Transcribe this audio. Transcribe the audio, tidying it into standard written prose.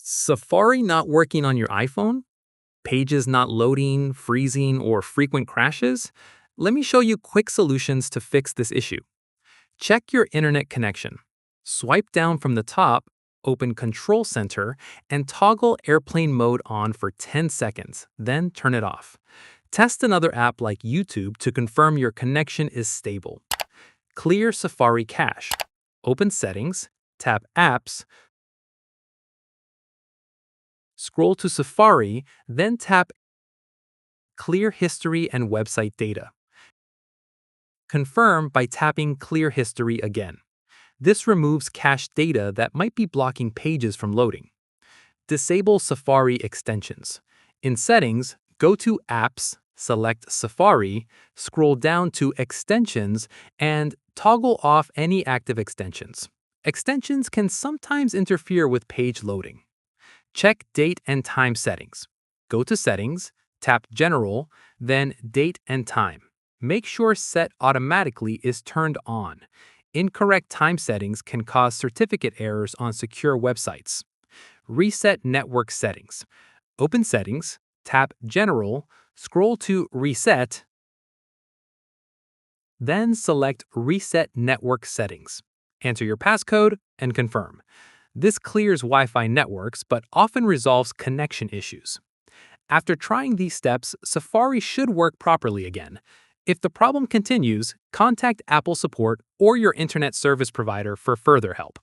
Safari not working on your iPhone? Pages not loading, freezing, or frequent crashes? Let me show you quick solutions to fix this issue. Check your internet connection. Swipe down from the top, open Control Center, and toggle airplane mode on for 10 seconds, then turn it off. Test another app like YouTube to confirm your connection is stable. Clear Safari cache. Open Settings, tap Apps, scroll to Safari, then tap Clear History and Website Data. Confirm by tapping Clear History again. This removes cached data that might be blocking pages from loading. Disable Safari extensions. In Settings, go to Apps, select Safari, scroll down to Extensions, and toggle off any active extensions. Extensions can sometimes interfere with page loading. Check date and time settings. Go to Settings, tap General, then Date and Time. Make sure Set Automatically is turned on. Incorrect time settings can cause certificate errors on secure websites. Reset network settings. Open Settings, tap General, scroll to Reset, then select Reset Network Settings. Enter your passcode and confirm. This clears Wi-Fi networks but often resolves connection issues. After trying these steps, Safari should work properly again. If the problem continues, contact Apple support or your internet service provider for further help.